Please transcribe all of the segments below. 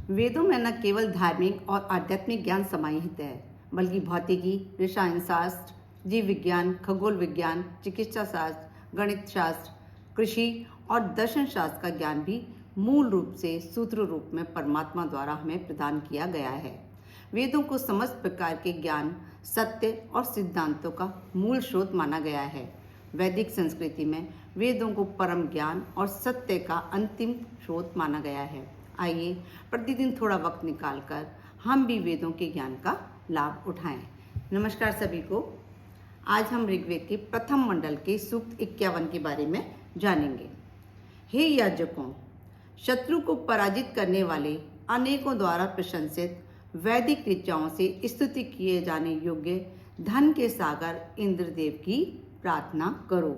वेदों में न केवल धार्मिक और आध्यात्मिक ज्ञान समाहित है, बल्कि भौतिकी, रसायन शास्त्र, जीव विज्ञान, खगोल विज्ञान, चिकित्सा शास्त्र, गणित शास्त्र, कृषि और दर्शन शास्त्र का ज्ञान भी मूल रूप से सूत्र रूप में परमात्मा द्वारा हमें प्रदान किया गया है। वेदों को समस्त प्रकार के ज्ञान, सत्य और सिद्धांतों का मूल स्रोत माना गया है। वैदिक संस्कृति में वेदों को परम ज्ञान और सत्य का अंतिम स्रोत माना गया है। आइए प्रतिदिन थोड़ा वक्त निकालकर हम भी वेदों के ज्ञान का लाभ उठाएं। नमस्कार सभी को। आज हम ऋग्वेद के प्रथम मंडल के सूक्त 51 के बारे में जानेंगे। हे याजकों, शत्रु को पराजित करने वाले अनेकों द्वारा प्रशंसित वैदिक ऋचाओं से स्तुति किए जाने योग्य धन के सागर इंद्रदेव की प्रार्थना करो।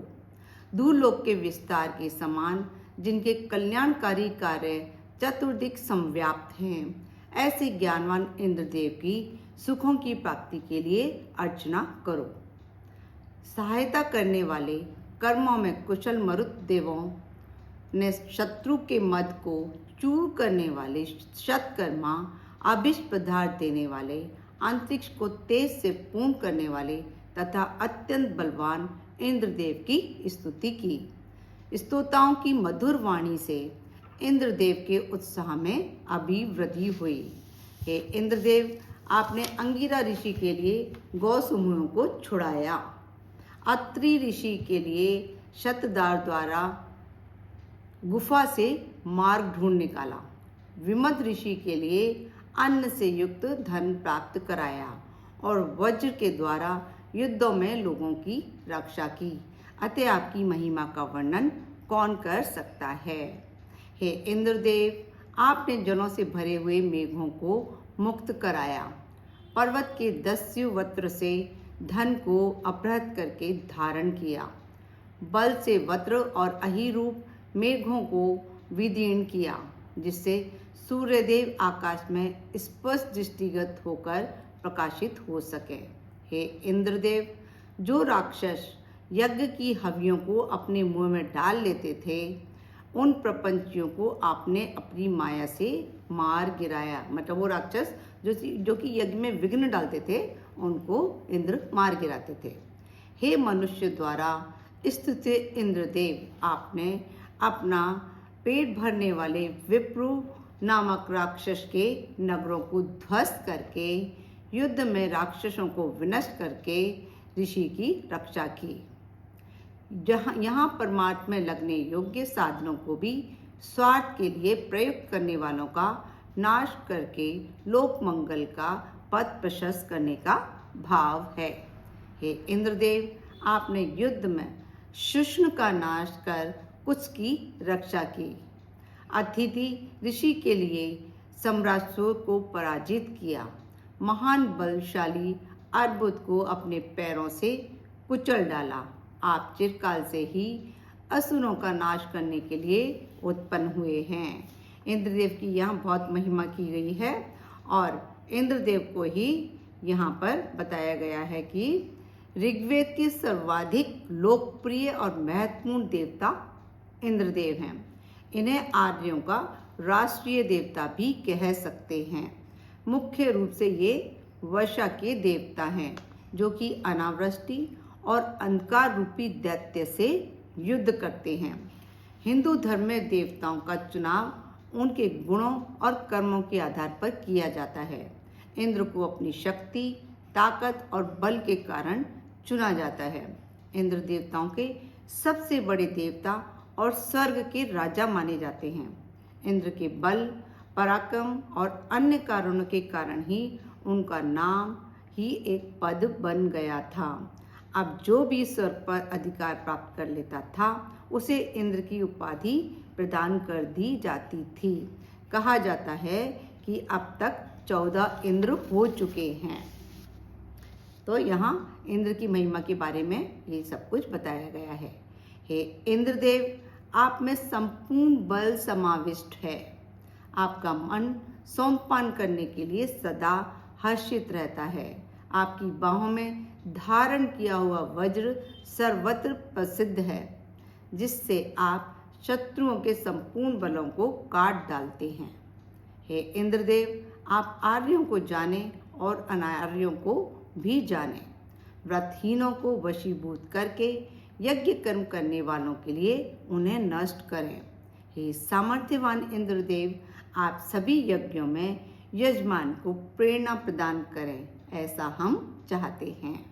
दूरलोक के विस्तार के समान जिनके कल्याणकारी कार्य चतुर्दिक संव्याप्त हैं, ऐसे ज्ञानवान इंद्रदेव की सुखों की प्राप्ति के लिए अर्चना करो। सहायता करने वाले कर्मों में कुशल मरुत देवों ने शत्रु के मद को चूर करने वाले शतकर्मा, अभिष्ट पदार्थ देने वाले, अंतरिक्ष को तेज से पूर्ण करने वाले तथा अत्यंत बलवान इंद्रदेव की स्तुति की। स्तोताओं की मधुर वाणी से इंद्रदेव के उत्साह में अभिवृद्धि हुई। हे इंद्रदेव, आपने अंगिरा ऋषि के लिए गौ समूहों को छुड़ाया। अत्रि ऋषि के लिए शतदार द्वारा गुफा से मार्ग ढूंढ निकाला। विमद ऋषि के लिए अन्न से युक्त धन प्राप्त कराया और वज्र के द्वारा युद्धों में लोगों की रक्षा की। अतः आपकी महिमा का वर्णन कौन कर सकता है। हे इंद्रदेव, आपने जलों से भरे हुए मेघों को मुक्त कराया। पर्वत के दस्यु वक्र से धन को अपहृत करके धारण किया। बल से वक्र और अहिरूप मेघों को विदीर्ण किया, जिससे सूर्यदेव आकाश में स्पष्ट दृष्टिगत होकर प्रकाशित हो सके। हे इंद्रदेव, जो राक्षस यज्ञ की हवियों को अपने मुंह में डाल लेते थे, उन प्रपंचियों को आपने अपनी माया से मार गिराया। मतलब वो राक्षस जो कि यज्ञ में विघ्न डालते थे, उनको इंद्र मार गिराते थे। हे मनुष्य द्वारा स्तुत्य इंद्रदेव, आपने अपना पेट भरने वाले विप्रु नामक राक्षस के नगरों को ध्वस्त करके युद्ध में राक्षसों को विनष्ट करके ऋषि की रक्षा की। यहाँ परमार्थ में लगने योग्य साधनों को भी स्वार्थ के लिए प्रयुक्त करने वालों का नाश करके लोक मंगल का पथ प्रशस्त करने का भाव है। हे इंद्रदेव, आपने युद्ध में शुष्ण का नाश कर कुछ की रक्षा की। अतिथि ऋषि के लिए सम्राट सूर को पराजित किया। महान बलशाली अर्बुद को अपने पैरों से कुचल डाला। आप चिरकाल से ही असुरों का नाश करने के लिए उत्पन्न हुए हैं। इंद्रदेव की यहाँ बहुत महिमा की गई है और इंद्रदेव को ही यहाँ पर बताया गया है कि ऋग्वेद के सर्वाधिक लोकप्रिय और महत्वपूर्ण देवता इंद्रदेव हैं। इन्हें आर्यों का राष्ट्रीय देवता भी कह सकते हैं। मुख्य रूप से ये वर्षा के देवता हैं, जो कि अनावृष्टि और अंधकार रूपी दैत्य से युद्ध करते हैं। हिंदू धर्म में देवताओं का चुनाव उनके गुणों और कर्मों के आधार पर किया जाता है। इंद्र को अपनी शक्ति, ताकत और बल के कारण चुना जाता है। इंद्र देवताओं के सबसे बड़े देवता और स्वर्ग के राजा माने जाते हैं। इंद्र के बल, पराक्रम और अन्य कारणों के कारण ही उनका नाम ही एक पद बन गया था। अब जो भी स्वर्ग पर अधिकार प्राप्त कर लेता था, उसे इंद्र की उपाधि प्रदान कर दी जाती थी। कहा जाता है कि अब तक 14 इंद्र हो चुके हैं। तो यहाँ इंद्र की महिमा के बारे में ये सब कुछ बताया गया है। हे इंद्रदेव, आप में संपूर्ण बल समाविष्ट है। आपका मन सोमपान करने के लिए सदा हर्षित रहता है। आपकी बाहों में धारण किया हुआ वज्र सर्वत्र प्रसिद्ध है, जिससे आप शत्रुओं के संपूर्ण बलों को काट डालते हैं। हे इंद्रदेव, आप आर्यों को जाने और अनार्यों को भी जाने। व्रतहीनों को वशीभूत करके यज्ञ कर्म करने वालों के लिए उन्हें नष्ट करें। हे सामर्थ्यवान इंद्रदेव, आप सभी यज्ञों में यजमान को प्रेरणा प्रदान करें, ऐसा हम चाहते हैं।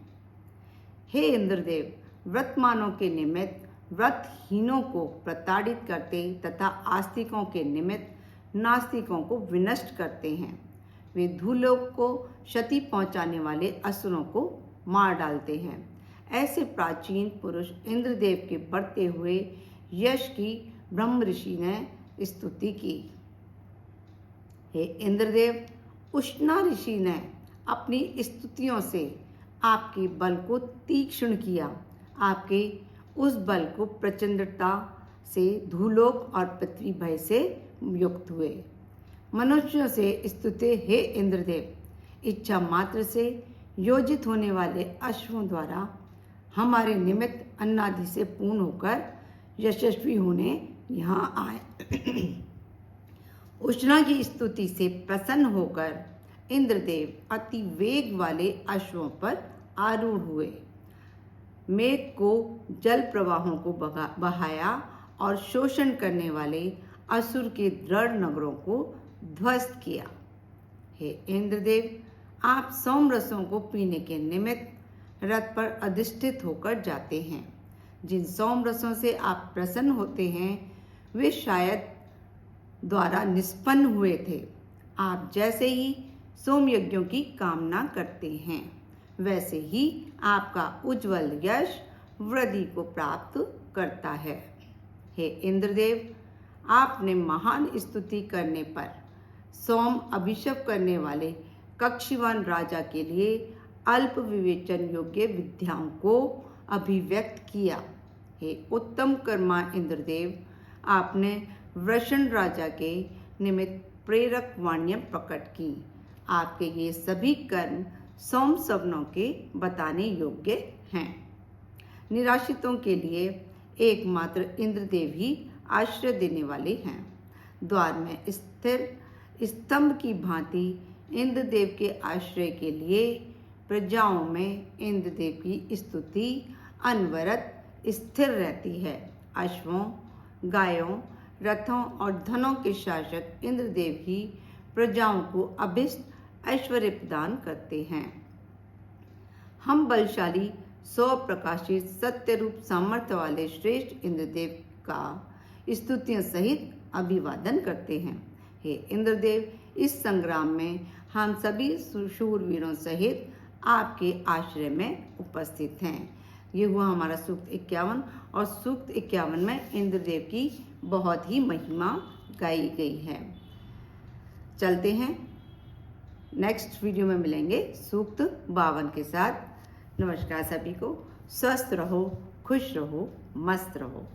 हे इंद्रदेव, व्रतमानों के निमित्त व्रतहीनों को प्रताड़ित करते तथा आस्तिकों के निमित्त नास्तिकों को विनष्ट करते हैं। वे भूलोक को क्षति पहुंचाने वाले असुरों को मार डालते हैं। ऐसे प्राचीन पुरुष इंद्रदेव के बढ़ते हुए यश की ब्रह्म ऋषि ने स्तुति की। हे इंद्रदेव, उष्णा ऋषि ने अपनी स्तुतियों से आपके बल को तीक्ष्ण किया। आपके उस बल को प्रचंडता से धूलोक और पृथ्वी भय से युक्त हुए। मनुष्यों से स्तुते हे इंद्रदेव, इच्छा मात्र से योजित होने वाले अश्वों द्वारा हमारे निमित्त अन्नादि से पूर्ण होकर यशस्वी होने यहाँ आए। उष्णा की स्तुति से प्रसन्न होकर इंद्रदेव अति वेग वाले अश्वों पर आरूढ़ हुए। मेघ को जल प्रवाहों को बहाया और शोषण करने वाले असुर के दृढ़ नगरों को ध्वस्त किया। हे इंद्रदेव, आप सोमरसों को पीने के निमित्त रथ पर अधिष्ठित होकर जाते हैं। जिन सोमरसों से आप प्रसन्न होते हैं वे शायद द्वारा निष्पन्न हुए थे। आप जैसे ही सोम यज्ञों की कामना करते हैं, वैसे ही आपका उज्जवल यश वृद्धि को प्राप्त करता है। हे इंद्रदेव, आपने महान स्तुति करने पर सोम अभिषेक करने वाले कक्षीवान राजा के लिए अल्प विवेचन योग्य विद्याओं को अभिव्यक्त किया। हे उत्तम कर्मा इंद्रदेव, आपने वृषण राजा के निमित्त प्रेरक वाणियां प्रकट की। आपके ये सभी कर्म सोम सवनों के बताने योग्य हैं। निराश्रितों के लिए एकमात्र इंद्रदेव ही आश्रय देने वाले हैं। द्वार में स्थिर स्तंभ की भांति इंद्रदेव के आश्रय के लिए प्रजाओं में इंद्रदेव की स्तुति अनवरत स्थिर रहती है। अश्वों, गायों, रथों और धनों के शासक इंद्रदेव ही प्रजाओं को अभिष्ट ऐश्वर्य प्रदान करते हैं। हम बलशाली सौ प्रकाशित सत्य रूप सामर्थ्य वाले श्रेष्ठ इंद्रदेव का स्तुतियों सहित अभिवादन करते हैं। हे इंद्रदेव, इस संग्राम में हम सभी शूरवीरों सहित आपके आश्रय में उपस्थित हैं। ये हुआ हमारा सूक्त 51 और सूक्त 51 में इंद्रदेव की बहुत ही महिमा गाई गई है। चलते हैं, नेक्स्ट वीडियो में मिलेंगे सूक्त 52 के साथ। नमस्कार सभी को, स्वस्थ रहो, खुश रहो, मस्त रहो।